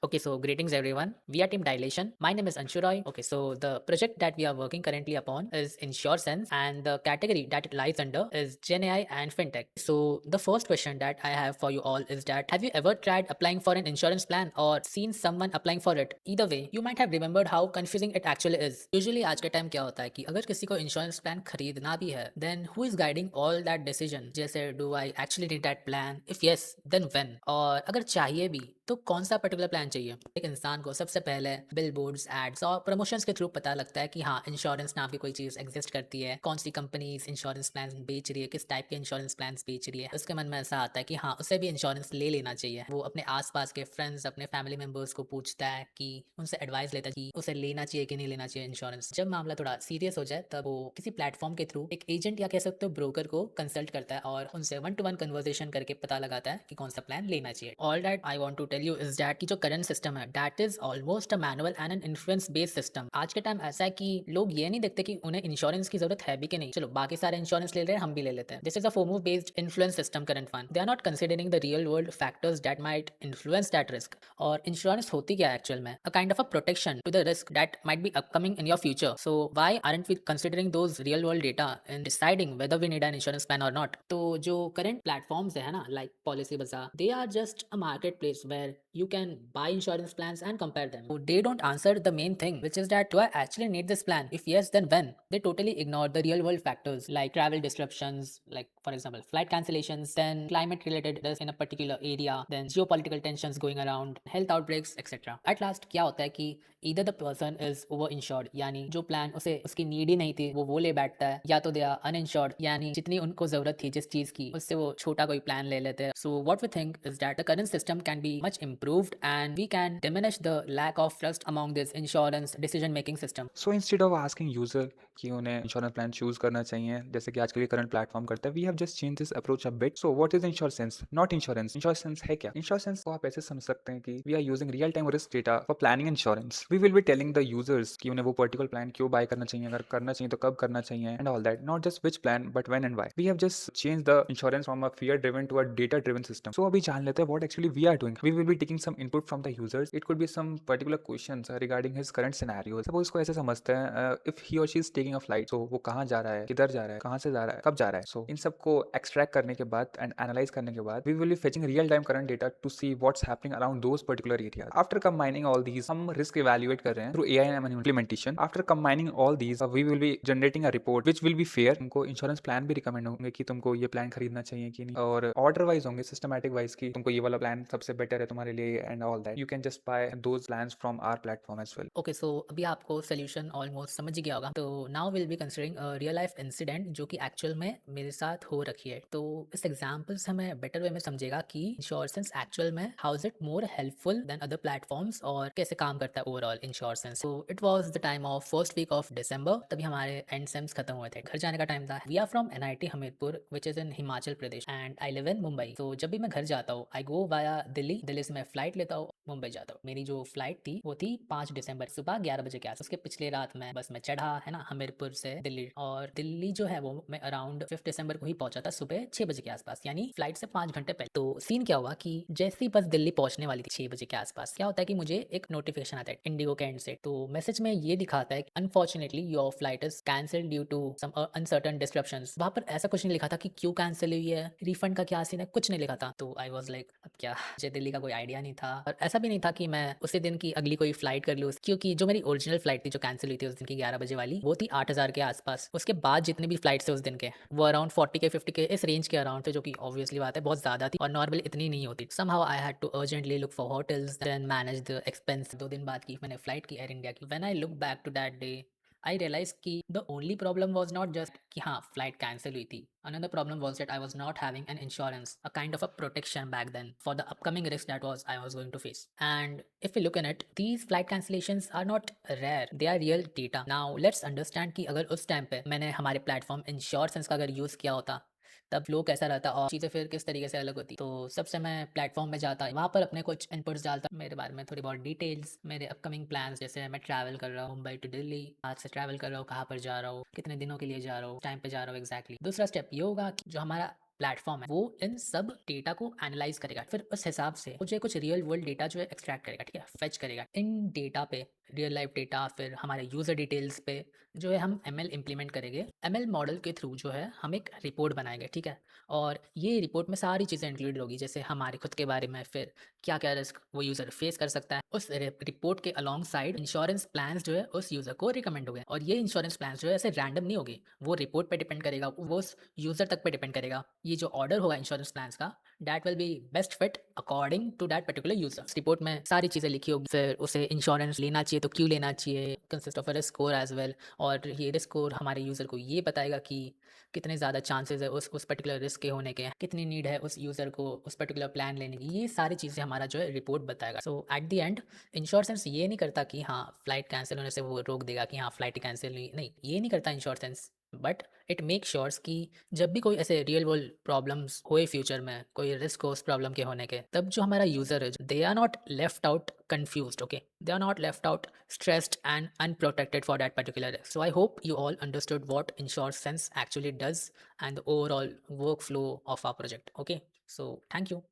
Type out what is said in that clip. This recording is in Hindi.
Okay, so greetings everyone. We are Team Dilation. My name is Anshu Roy. Okay, so the project that we are working currently upon is InsureSense, and the category that it lies under is Gen AI and FinTech. So the first question that I have for you all is that have you ever tried applying for an insurance plan or seen someone applying for it? Either way, you might have remembered how confusing it actually is. Usually आज के टाइम क्या होता है कि अगर किसी को इंश्योरेंस प्लान खरीदना भी है, then who is guiding all that decision? जैसे do I actually need that plan? If yes, then when? और अगर चाहिए भी तो कौन सा पर्टिकुलर प्लान चाहिए? एक इंसान को सबसे पहले बिलबोर्ड्स, एड्स और प्रमोशंस के थ्रू पता लगता है कि हाँ, इंश्योरेंस नाम की कोई चीज़ एग्जिस्ट करती है, कौन सी कंपनीज इंश्योरेंस प्लान बेच रही है, किस टाइप के इंश्योरेंस प्लान बेच रही है। उसके मन में ऐसा आता है कि हाँ, उसे भी इंश्योरेंस ले लेना चाहिए। वो अपने आसपास के फ्रेंड्स, अपने फैमिली मेंबर्स को पूछता है कि उनसे एडवाइस लेता है कि उसे लेना चाहिए कि नहीं लेना चाहिए इंश्योरेंस। जब मामला थोड़ा सीरियस हो जाए तब वो किसी प्लेटफॉर्म के थ्रू एक एजेंट या कह सकते हो ब्रोकर को कंसल्ट करता है और उनसे वन टू वन कन्वर्सेशन करके पता लगाता है कि कौन सा प्लान लेना चाहिए। All that I want to tell you is that कि जो करंट सिस्टम है that is almost a manual and an influence based system. आज के टाइम ऐसा है कि लोग ये नहीं देखते कि उन्हें इंश्योरेंस की जरूरत है भी कि नहीं, चलो बाकी सारे इंश्योरेंस ले रहे हैं हम भी ले लेते हैं। This is a FOMO based influence system current fund. They are not considering the real world factors that might influence that risk. और इंश्योरेंस होती क्या है एक्चुअल में? A kind of a protection to the risk that might be upcoming in your future. So why aren't we considering those real world data in deciding whether we need an insurance plan or not? तो जो करंट प्लेटफॉर्म्स है ना, like Policybazaar, they are just a marketplace where you can buy insurance plans and compare them. So they don't answer the main thing, which is that do I actually need this plan? If yes, then when? They totally ignore the real world factors like travel disruptions, like for example, flight cancellations, then climate related risk in a particular area, then geopolitical tensions going around, health outbreaks, etc. At last क्या होता है कि either the person is over insured, यानी जो प्लान उसे उसकी नीड ही नहीं थी वो ले बैठता है, या तो दे आर uninsured, यानी जितनी उनको जरूरत थी जिस चीज की उससे वो छोटा कोई प्लान ले लेते हैं. So what we think is that the current system can be much improved and we can diminish the lack of trust among this insurance decision making system. So instead of asking user कि उन्हें इंश्योरेंस प्लान चूज करना चाहिए जैसे कि आजकल ये करंट प्लेटफॉर्म करता है we have just change this approach a bit so what is insurance not insurance है क्या इंश्योरेंस को आप ऐसे समझ सकते हैं कि we are using real time risk data for planning insurance we will be telling the users कि उन्हें वो पर्टिकुलर प्लान क्यों बाय करना चाहिए अगर करना चाहिए तो कब करना चाहिए and all that not just which plan but when and why we have just change the insurance from a fear driven to a data driven system so अभी जान लेते हैं what actually we are doing we will be taking some input from the users it could be some particular questions regarding his current scenario suppose इसको ऐसे समझते हैं if he or she is taking a flight so वो कहाँ जा रहा है किधर जा रहा है कहाँ से जा रहा है कब जा रहा है सो इन सबको एक्सट्रैक्ट करने के बाद एंड एनालाइज करने के बाद we will be fetching real time current data to see what's happening around those particular area after combining all these हम रिस्क इवैल्यूएट कर रहे हैं through AI and implementation after combining all these we will be generating a report which will be fair तुमको इंश्योरेंस प्लान भी रिकमेंड होंगे कि तुमको ये प्लान खरीदना चाहिए कि नहीं और ऑर्डर वाइज होंगे सिस्टमैटिक वाइज की तुमको ये वाला प्लान सबसे बेटर है तुम्हारे लिए and all that you can just buy those plans from our platform as well okay, so अभी आपको सोल्यूशन ऑलमोस्ट समझ ही गया होगा। तो now will be considering a real life incident जो कि एक्चुअल में मेरे साथ हो रखी है। तो इस एग्जांपल से हमें बेटर वे में समझेगा कि इंश्योरेंस एक्चुअल में how is it more helpful than other platforms और कैसे काम करता है ओवरऑल इंश्योरेंस। तो it was the time of first week of December, तभी हमारे एंड सेम्स खत्म हुए थे, घर जाने का टाइम था। We are from NIT Hamirpur which is in Himachal Pradesh and I live in Mumbai. तो जब भी मैं घर जाता हूँ I go via Delhi, Delhi से मैं फ्लाइट लेता हूँ, मुंबई जाता हूँ। मेरी जो फ्लाइट थी वो थी 5 दिसंबर सुबह 11 बजे के आस। उसके पिछले रात मैं बस में चढ़ा है ना हमीरपुर से दिल्ली, और दिल्ली जो है वो मैं अराउंड 5 दिसंबर को ही पहुंचा था सुबह 6 बजे के आसपास, यानी फ्लाइट से 5 घंटे पहले। तो सीन क्या हुआ कि जैसे ही बस दिल्ली पहुंचने वाली थी 6 बजे के आसपास, क्या होता है कि मुझे एक नोटिफिकेशन आता है इंडिगो के एंड से। तो मैसेज में ये दिखाता है unfortunately your flight is cancelled due to some uncertain disruptions. वहां पर ऐसा कुछ नहीं लिखा था कि क्यों कैंसिल हुई है, रिफंड का क्या सीन है, कुछ नहीं लिखा था। तो आई वॉज लाइक अब क्या, मुझे दिल्ली का कोई आइडिया नहीं था और ऐसा भी नहीं था कि मैं उसी दिन की अगली कोई फ्लाइट कर लूँ, क्योंकि जो मेरी ओरिजिनल फ्लाइट थी जो कैंसिल हुई थी उस दिन की 11 बजे वाली, वो थी 8,000 के आसपास। उसके बाद जितने भी फ्लाइट्स थे उस दिन के वो अराउंड 40 के 50 के इस रेंज के अराउंड थे, जो कि ऑब्वियसली बात है बहुत ज्यादा थी और नॉर्मल इतनी नहीं होती। Somehow I had to urgently look for hotels then manage the expense. 2 दिन बाद की मैंने फ्लाइट की एयर इंडिया की। When I look back to that day I realize कि the only problem was not just कि हाँ फ्लाइट कैंसिल हुई थी। Another problem was that I was not having an insurance, a kind of a protection back then for the upcoming risk that I was going to face. And if we look in it, these flight cancellations are not rare, they are real data. Now let's understand कि अगर उस टाइम पे मैंने हमारे प्लेटफॉर्म इंश्योरेंस का अगर यूज़ किया होता तब फ्लो कैसा रहता और चीज़ें फिर किस तरीके से अलग होती। तो सबसे मैं प्लेटफॉर्म में जाता, वहाँ पर अपने कुछ इनपुट्स डालता, मेरे बारे में थोड़ी बहुत डिटेल्स, मेरे अपकमिंग प्लान्स, जैसे मैं ट्रैवल कर रहा हूँ मुंबई टू दिल्ली, आज से ट्रैवल कर रहा हूँ, कहाँ पर जा रहा हूँ, कितने दिनों के लिए जा रहा हूँ, टाइम पे जा रहा हूँ एग्जैक्टली। दूसरा स्टेप ये होगा कि जो हमारा प्लेटफॉर्म है वो इन सब डेटा को एनालाइज करेगा, फिर उस हिसाब से मुझे कुछ रियल वर्ल्ड डेटा जो है एक्सट्रैक्ट करेगा, ठीक है, फेच करेगा। इन डेटा पे रियल लाइफ डेटा, फिर हमारे यूजर डिटेल्स पे जो है हम एमएल इम्प्लीमेंट करेंगे। एमएल मॉडल के थ्रू जो है हम एक रिपोर्ट बनाएंगे, ठीक है, और ये रिपोर्ट में सारी चीज़ें इंक्लूड होगी, जैसे हमारे खुद के बारे में, फिर क्या क्या रिस्क वो यूज़र फेस कर सकता है। उस रिपोर्ट के अलॉन्ग साइड इंश्योरेंस प्लान्स जो है उस यूज़र को रिकमेंड हो गए, और ये इंश्योरेंस प्लान्स जो है ऐसे रैंडम नहीं होगी, वो रिपोर्ट पे डिपेंड करेगा, वो उस यूज़र तक पे डिपेंड करेगा। ये जो ऑर्डर होगा इंश्योरेंस प्लान्स का, that will be best fit according to that particular user. Report में सारी चीज़ें लिखी होगी, फिर उसे इंश्योरेंस लेना चाहिए तो क्यों लेना चाहिए, consist of a risk score as well, और ये रिस्क स्कोर हमारे यूज़र को ये बताएगा कि कितने ज़्यादा चांसेस है उस पर्टिकुलर रिस्क के होने के, कितनी नीड है उस यूज़र को उस पर्टिकुलर प्लान लेने की, ये सारी चीज़ें हमारा जो है रिपोर्ट बताएगा। सो एट द एंड इंश्योरेंस ये नहीं करता कि हाँ फ्लाइट कैंसिल होने से वो रोक देगा कि हाँ फ्लाइट कैंसिल नहीं, ये नहीं करता इंश्योरेंस, बट इट मेक श्योर्स कि जब भी कोई ऐसे रियल वर्ल्ड प्रॉब्लम्स होए फ्यूचर में, कोई रिस्क हो उस प्रॉब्लम के होने के, तब जो हमारा यूजर है they are not left out confused, okay, they are not left out stressed and unprotected for that particular risk. So I hope you all understood what InsureSense actually does and the overall workflow of our project. Okay, so thank you.